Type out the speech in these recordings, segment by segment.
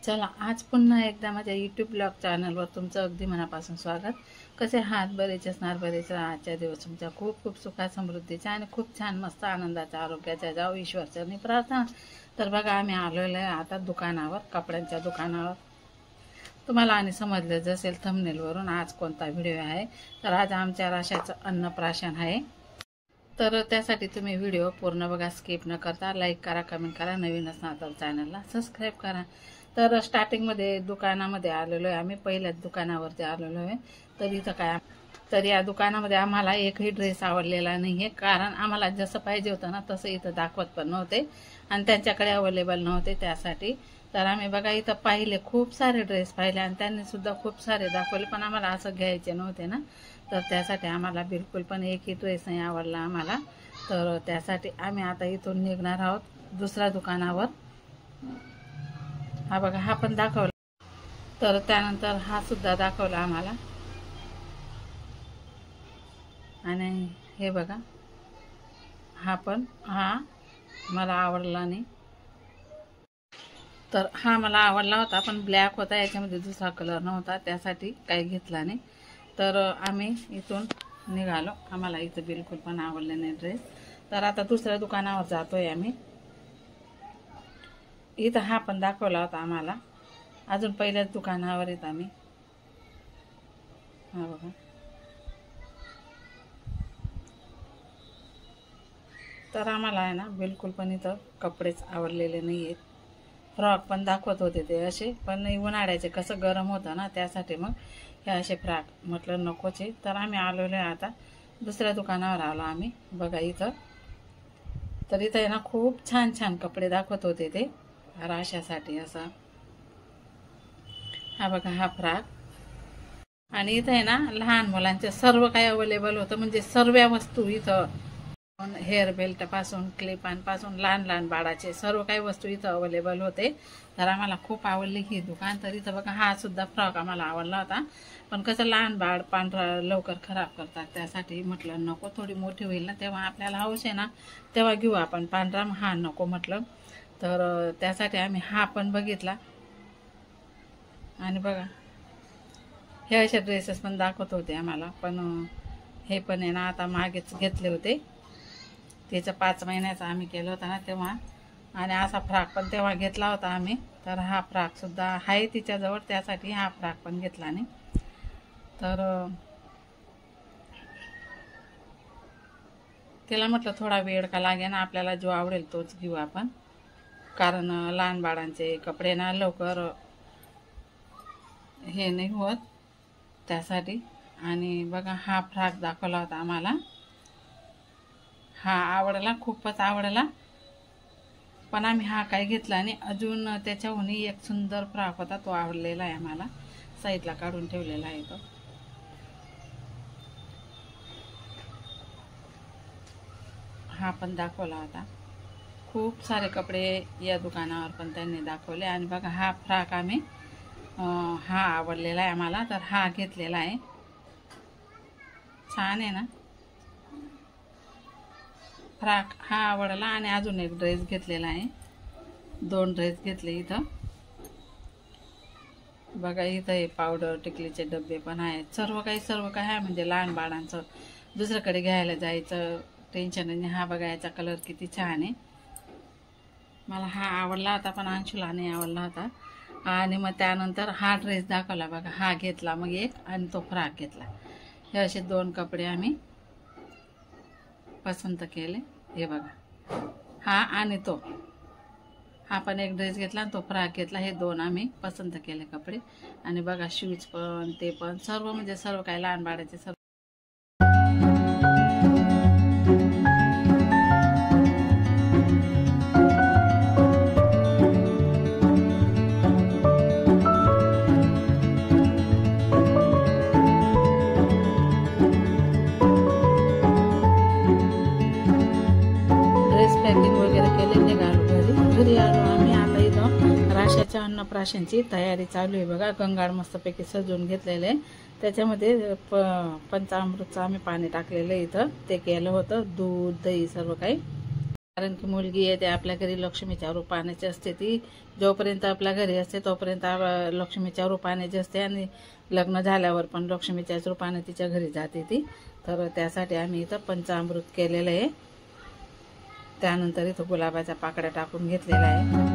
चला आज पुन्हा एकदा माझ्या यूट्यूब ब्लॉग चॅनलवर तुमचं अगदी मनापासून स्वागत। कसे हात बरेच असणार, बरेच आजच्या दिवस तुमच्या खूप खूप सुखा समृद्धीच्या आणि खूप छान मस्त आनंदाच्या आरोग्याच्या जाऊ ईश्वरचरणी प्रार्थना। तर बघा आम्ही आलेलो आहे आता दुकानावर, कपड्यांच्या दुकानावर। तुम्हाला आणि समजलं असेल थंबनेलवरून आज कोणता व्हिडिओ आहे। तर आज आमच्या राशाचं अन्नप्राशन आहे। तर त्यासाठी तुम्ही व्हिडिओ पूर्ण बघा, स्किप न करता लाईक करा, कमेंट करा, नवीन असणार तर चॅनलला सबस्क्राईब करा। तर स्टार्टिंगमध्ये दुकानामध्ये आलेलो आहे आम्ही, पहिल्याच दुकानावरती आलेलो आहे। तर इथं काय, तर या दुकानामध्ये आम्हाला एकही ड्रेस आवडलेला नाही आहे, कारण आम्हाला जसं पाहिजे होतं ना तसं इथं दाखवत पण नव्हते आणि त्यांच्याकडे अवेलेबल नव्हते। त्यासाठी तर आम्ही बघा इथं पाहिले, खूप सारे ड्रेस पाहिले आणि त्यांनी सुद्धा खूप सारे दाखवले, पण आम्हाला असं घ्यायचे नव्हते ना। तर त्यासाठी आम्हाला बिलकुल पण एकही ड्रेस नाही आवडला आम्हाला। तर त्यासाठी आम्ही आता इथून निघणार आहोत दुसऱ्या दुकानावर। हा बघा, हा पण दाखवला, तर त्यानंतर हा सुद्धा दाखवला आम्हाला। आणि हे बघा, हा मला आवडला नाही। तर हा मला आवडला होता पण ब्लॅक होता, याच्यामध्ये दुसरा कलर नव्हता, त्यासाठी काही घेतला नाही। तर आम्ही इथून निघालो, आम्हाला इथं बिलकुल पण आवडले नाही ड्रेस। तर आता दुसऱ्या दुकानावर जातोय आम्ही। इथं हा पण दाखवला होता आम्हाला, अजून पहिल्याच दुकानावर येत आम्ही। हा बघा, तर आम्हाला आहे ना बिलकुल पण इथं कपडेच आवडलेले नाही आहेत। फ्रॉक पण दाखवत होते ते असे, पण नाही उन्हाळ्याचे कसं गरम होतं ना, त्यासाठी मग हे असे फ्रॉक म्हटलं नकोच आहे। तर आम्ही आलेलो आहे आता दुसऱ्या दुकानावर आलो आम्ही। बघा इथं, तर इथं आहे ना खूप छान छान कपडे दाखवत होते ते राशासाठी असं। हा बघा, हा फ्रॉक, आणि इथं आहे ना लहान मुलांचे सर्व काही अवेलेबल होतं, म्हणजे सर्व वस्तू इथं, हेअर बेल्ट पासून क्लिपांपासून लहान लहान बाळाचे सर्व काही वस्तू इथं अवेलेबल होते। तर आम्हाला खूप आवडली ही दुकान। तर इथं बघा, हा सुद्धा फ्रॉक आम्हाला आवडला होता, पण कसं लहान बाळ पांढरा लवकर खराब करतात, त्यासाठी म्हटलं नको, थोडी मोठी होईल ना तेव्हा आपल्याला हौस आहे ना तेव्हा घेऊ आपण पांढरा, हा नको म्हटलं। तर त्यासाठी आम्ही हा पण बघितला। आणि बघा हे असे ड्रेसेस पण दाखवत होते आम्हाला, पण हे पण आहे ना आता मागेच घेतले होते, त्याचं 5 महिन्याचा आम्ही केलं होतं ना तेव्हा, आणि असा फ्रॉक पण तेव्हा घेतला होता आम्ही। तर हा फ्रॉक सुद्धा आहे तिच्याजवळ, त्यासाठी हा फ्रॉक पण घेतला नाही। तर तिला म्हटलं थोडा वेळ का लागे ना, आपल्याला जो आवडेल तोच घेऊ आपण, कारण लहान बाळांचे कपडे ना लवकर हे नाही होत, त्यासाठी। आणि बघा हा फ्रॉक दाखवला होता आम्हाला, हा आवडला, खूपच आवडला, पण आम्ही हा काही घेतला नाही। अजून त्याच्याहून एक सुंदर फ्रॉक होता, तो आवडलेला आहे आम्हाला, साईडला काढून ठेवलेला आहे तो। हा पण दाखवला होता, खूप सारे कपडे या दुकानावर पण त्यांनी दाखवले। आणि बघा हा फ्रॉक आम्ही हा आवडलेला आहे आम्हाला, तर हा घेतलेला आहे, छान आहे ना फ्रॉक, हा आवडला। आणि अजून एक ड्रेस घेतलेला आहे, 2 ड्रेस घेतले इथं। बघा इथं हे पावडर टिकलीचे डबे पण आहेत, सर्व काही आहे, म्हणजे लहान बाळांचं दुसरीकडे घ्यायला जायचं टेन्शन नाही। हा बघा याचा कलर किती छान आहे, मला हा आवडला होता पण अंशूला नाही आवडला होता। आणि मग त्यानंतर हा ड्रेस दाखवला बघा, हा घेतला मग एक, आणि तो फ्रॉक घेतला। हे असे 2 कपडे आम्ही पसंत केले। हे बघा, हा आणि तो, हा पण एक ड्रेस घेतला आणि तो फ्रॉक घेतला, हे 2 आम्ही पसंत केले कपडे। आणि बघा शूज पण, ते पण सर्व, म्हणजे सर्व काही लहान बाळाचे सर्व। पॅकिंग वगैरे केले, निघालो घरी आलो आम्ही। आता इथं राशाच्या अन्नप्राशनची तयारी चालू आहे बघा। गंगाळ मस्तपैकी सजवून घेतलेले आहे, त्याच्यामध्ये पंचामृतचं आम्ही पाणी टाकलेलं इथं, ते केलं होतं, दूध दही सर्व काही। कारण की मुलगी आहे ते आपल्या घरी लक्ष्मीच्या रूपानेची असते. ती जोपर्यंत आपल्या घरी असते तोपर्यंत लक्ष्मीच्या रूपानेची असते आणि लग्न झाल्यावर पण लक्ष्मीच्याच रूपाने तिच्या घरी जाते ती. तर त्यासाठी आम्ही इथं पंचामृत केलेलं आहे. त्यानंतर इथं गुलाबाच्या पाकळ्या टाकून घेतलेल्या आहे.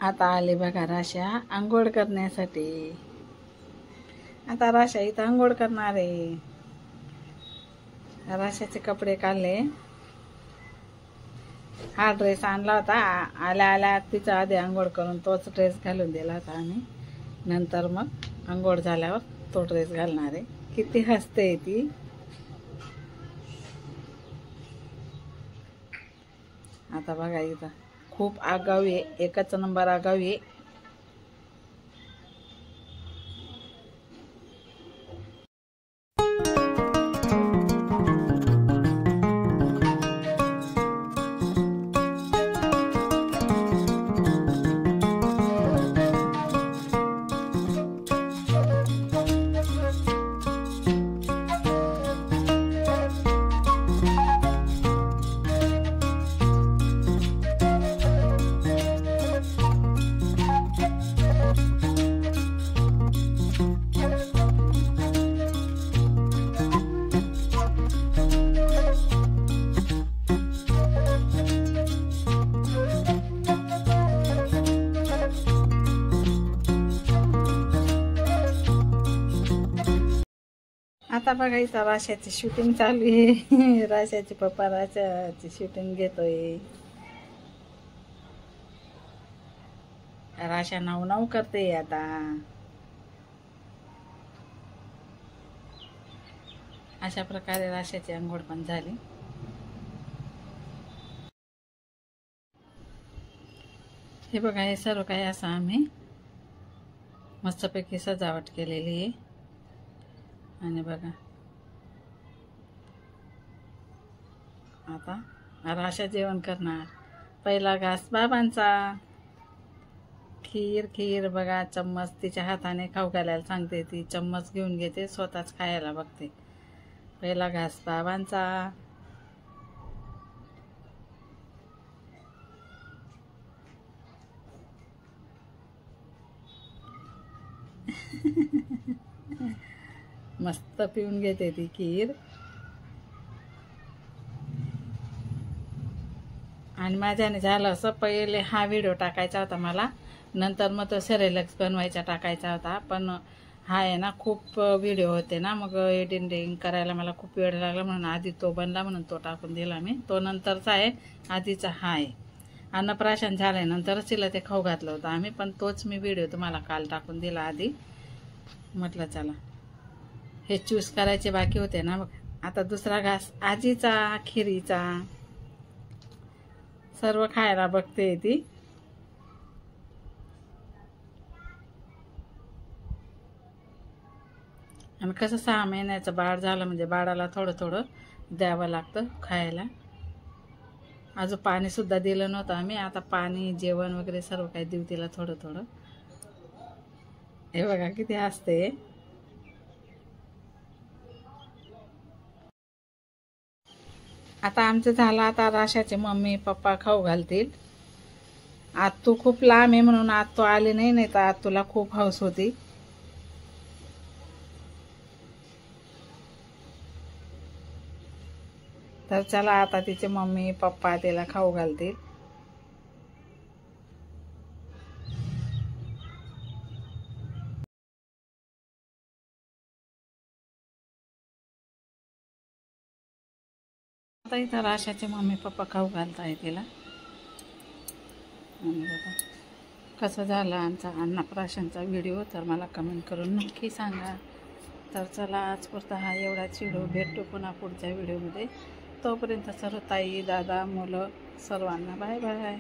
आता आले बघा राशा आंघोळ करण्यासाठी. आता राशा इथं आंघोळ करणार आहे. राशाचे कपडे काढले. हा ड्रेस आणला होता. आल्या आल्या तिचा आधी आंघोळ करून तोच ड्रेस घालून दिला होता आम्ही. नंतर मग आंघोळ झाल्यावर तो ड्रेस घालणार आहे. किती हसते ती. आता बघा इथं खूप आगाऊ आहे. एकच नंबर आगाऊ आहे. आता बघा इथं राशाची शूटिंग चालू आहे. राशाची पप्पा राशाची शूटिंग घेतोय. राशा नाव नाव करते आता. अशा प्रकारे राशाची अंघोळ पण झाली. हे बघा हे सर्व काही असं आम्ही मस्तपैकी सजावट केलेली आहे. आणि बघा आता राशा जेवण करणार. पहिला घास बाबांचा. खीर खीर बघा चम्मच तिच्या हाताने खाऊ घालायला सांगते ती. चम्मच घेऊन घेते स्वतःच खायला बघते. पहिला घास बाबांचा. मस्त पिऊन घेते ती खीर. आणि माझ्याने झालं असं पहिले हा व्हिडिओ टाकायचा होता मला. नंतर मग तो सेरेलॅक्स बनवायचा टाकायचा होता. पण हा आहे ना खूप व्हिडिओ होते ना मग एडिटिंग करायला मला खूप वेळ लागला म्हणून आधी तो बनला म्हणून तो टाकून दिला मी. तो नंतरचा आहे. आधीचा हा आहे. अन्नप्राशन झाल्यानंतरच तिला ते खाऊ घातलं होतं आम्ही. पण तोच मी व्हिडिओ तुम्हाला काल टाकून दिला आधी. म्हटलं चला हे चूज करायचे बाकी होते ना. मग आता दुसरा घास आजीचा खिरीचा. सर्व खायला बघते ती. आणि कसं 6 महिन्याचं बाळ झालं म्हणजे बाळाला थोडं थोडं द्यावं लागतं खायला. अजून पाणी सुद्धा दिलं नव्हतं आम्ही. आता पाणी जेवण वगैरे सर्व काही देऊ तिला थोडं थोडं. हे बघा किती हसते. आता आमचं झालं. आता राशाचे मम्मी पप्पा खाऊ घालतील. आत्तू खूप लांब आहे म्हणून आत्तू आले नाही तर आत्तूला खूप हौस होती. तर चला आता तिचे मम्मी पप्पा तिला खाऊ घालतील. आता इथं राशाचे मम्मी पप्पा खाऊ घालताय तिला. आणि बघा कसं झालं आमचा अन्नप्राशनचा व्हिडिओ, तर मला कमेंट करून नक्की सांगा. तर चला आजपुरता हा एवढाच व्हिडिओ, भेटतो पुन्हा पुढच्या व्हिडिओमध्ये. तोपर्यंत सर्व ताई दादा मुलं सर्वांना बाय बाय.